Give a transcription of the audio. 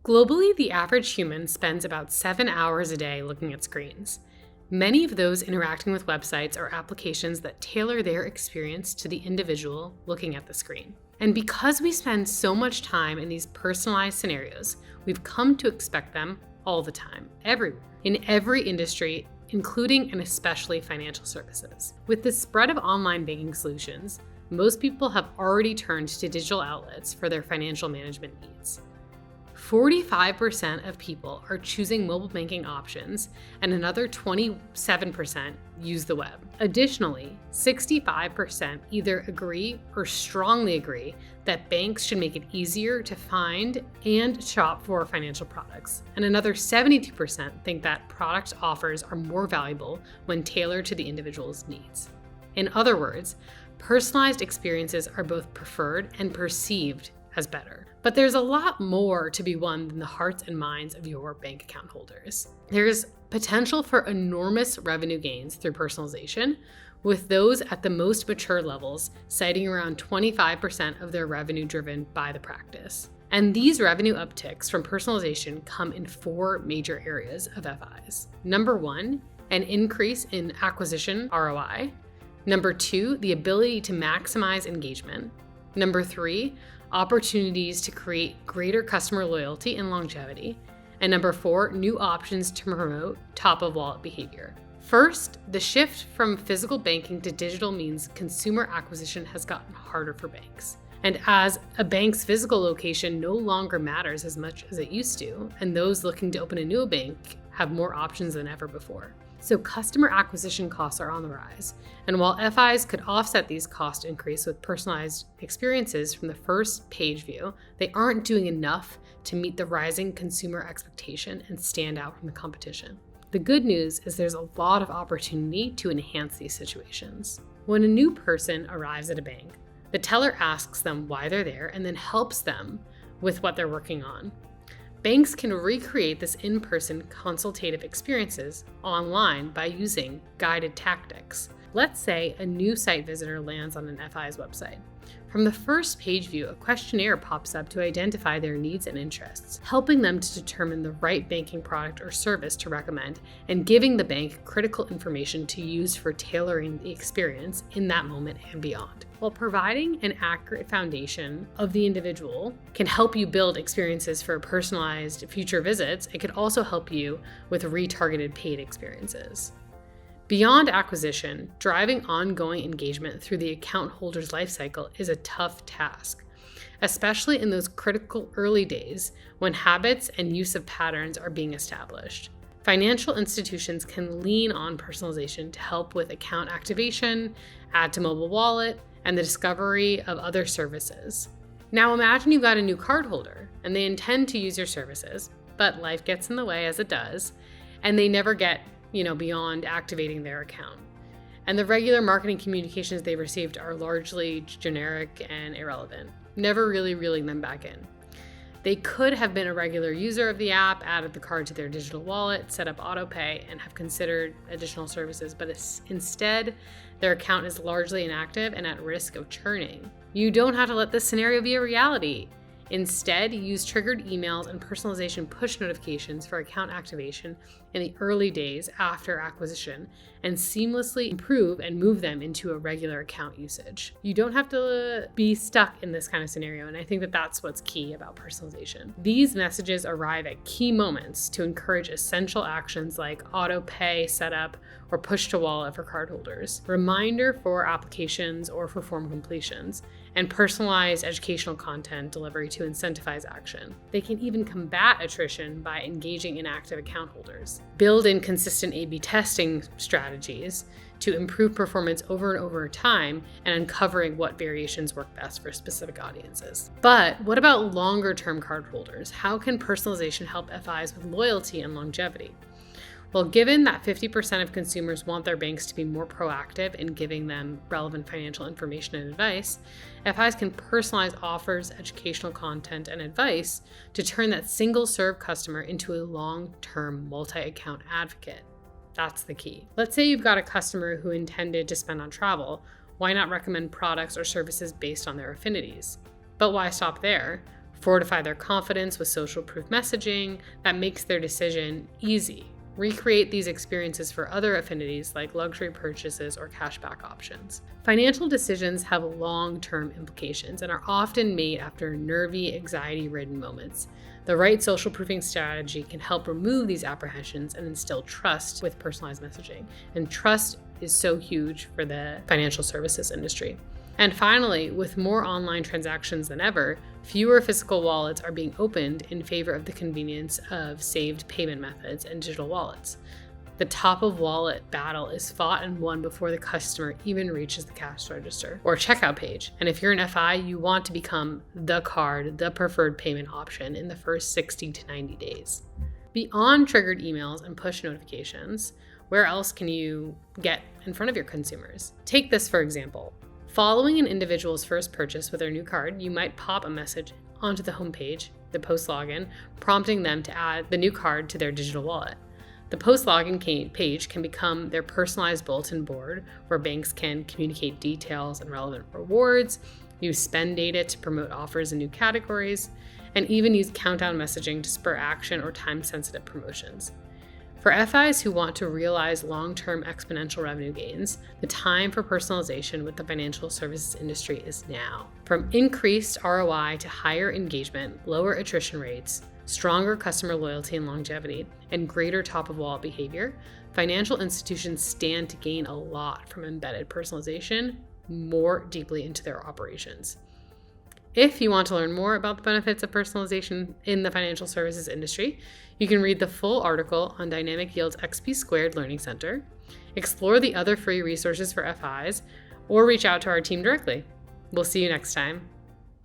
Globally, the average human spends about 7 hours a day looking at screens. Many of those interacting with websites or applications that tailor their experience to the individual looking at the screen. And because we spend so much time in these personalized scenarios, we've come to expect them all the time, everywhere, in every industry, including and especially financial services. With the spread of online banking solutions, most people have already turned to digital outlets for their financial management needs. 45% of people are choosing mobile banking options, and another 27% use the web. Additionally, 65% either agree or strongly agree that banks should make it easier to find and shop for financial products. And another 72% think that product offers are more valuable when tailored to the individual's needs. In other words, personalized experiences are both preferred and perceived as better. But there's a lot more to be won than the hearts and minds of your bank account holders. There's potential for enormous revenue gains through personalization, with those at the most mature levels citing around 25% of their revenue driven by the practice. And these revenue upticks from personalization come in 4 major areas of FIs. Number 1, an increase in acquisition ROI. Number 2, the ability to maximize engagement. Number 3, opportunities to create greater customer loyalty and longevity. And number 4, new options to promote top-of-wallet behavior. First, the shift from physical banking to digital means consumer acquisition has gotten harder for banks. And as a bank's physical location no longer matters as much as it used to, and those looking to open a new bank have more options than ever before. So customer acquisition costs are on the rise. And while FIs could offset these cost increase with personalized experiences from the first page view, they aren't doing enough to meet the rising consumer expectation and stand out from the competition. The good news is there's a lot of opportunity to enhance these situations. When a new person arrives at a bank, the teller asks them why they're there and then helps them with what they're working on. Banks can recreate this in-person consultative experiences online by using guided tactics. Let's say a new site visitor lands on an FI's website. From the first page view, a questionnaire pops up to identify their needs and interests, helping them to determine the right banking product or service to recommend, and giving the bank critical information to use for tailoring the experience in that moment and beyond. While providing an accurate foundation of the individual can help you build experiences for personalized future visits, it could also help you with retargeted paid experiences. Beyond acquisition, driving ongoing engagement through the account holder's lifecycle is a tough task, especially in those critical early days when habits and use of patterns are being established. Financial institutions can lean on personalization to help with account activation, add to mobile wallet, and the discovery of other services. Now imagine you've got a new cardholder and they intend to use your services, but life gets in the way as it does, and they never get beyond activating their account. And the regular marketing communications they received are largely generic and irrelevant, never really reeling them back in. They could have been a regular user of the app, added the card to their digital wallet, set up autopay, and have considered additional services, but instead, their account is largely inactive and at risk of churning. You don't have to let this scenario be a reality. Instead, use triggered emails and personalization push notifications for account activation in the early days after acquisition and seamlessly improve and move them into a regular account usage. You don't have to be stuck in this kind of scenario, and I think that that's what's key about personalization. These messages arrive at key moments to encourage essential actions like auto pay setup or push to wallet for cardholders, reminder for applications or for form completions, and personalized educational content delivery to incentivize action. They can even combat attrition by engaging inactive account holders. Build in consistent A/B testing strategies to improve performance over and over time and uncovering what variations work best for specific audiences. But what about longer-term cardholders? How can personalization help FIs with loyalty and longevity? Well, given that 50% of consumers want their banks to be more proactive in giving them relevant financial information and advice, FIs can personalize offers, educational content, and advice to turn that single-serve customer into a long-term multi-account advocate. That's the key. Let's say you've got a customer who intended to spend on travel. Why not recommend products or services based on their affinities? But why stop there? Fortify their confidence with social proof messaging that makes their decision easy. Recreate these experiences for other affinities like luxury purchases or cashback options. Financial decisions have long-term implications and are often made after nervy, anxiety-ridden moments. The right social proofing strategy can help remove these apprehensions and instill trust with personalized messaging. And trust is so huge for the financial services industry. And finally, with more online transactions than ever, fewer physical wallets are being opened in favor of the convenience of saved payment methods and digital wallets. The top of wallet battle is fought and won before the customer even reaches the cash register or checkout page. And if you're an FI, you want to become the card, the preferred payment option in the first 60 to 90 days. Beyond triggered emails and push notifications, where else can you get in front of your consumers? Take this for example. Following an individual's first purchase with their new card, you might pop a message onto the homepage, the post login, prompting them to add the new card to their digital wallet. The post login page can become their personalized bulletin board where banks can communicate details and relevant rewards, use spend data to promote offers in new categories, and even use countdown messaging to spur action or time-sensitive promotions. For FIs who want to realize long-term exponential revenue gains, the time for personalization with the financial services industry is now. From increased ROI to higher engagement, lower attrition rates, stronger customer loyalty and longevity, and greater top-of-wallet behavior, financial institutions stand to gain a lot from embedded personalization more deeply into their operations. If you want to learn more about the benefits of personalization in the financial services industry, you can read the full article on Dynamic Yield's XP Squared Learning Center, explore the other free resources for FIs, or reach out to our team directly. We'll see you next time.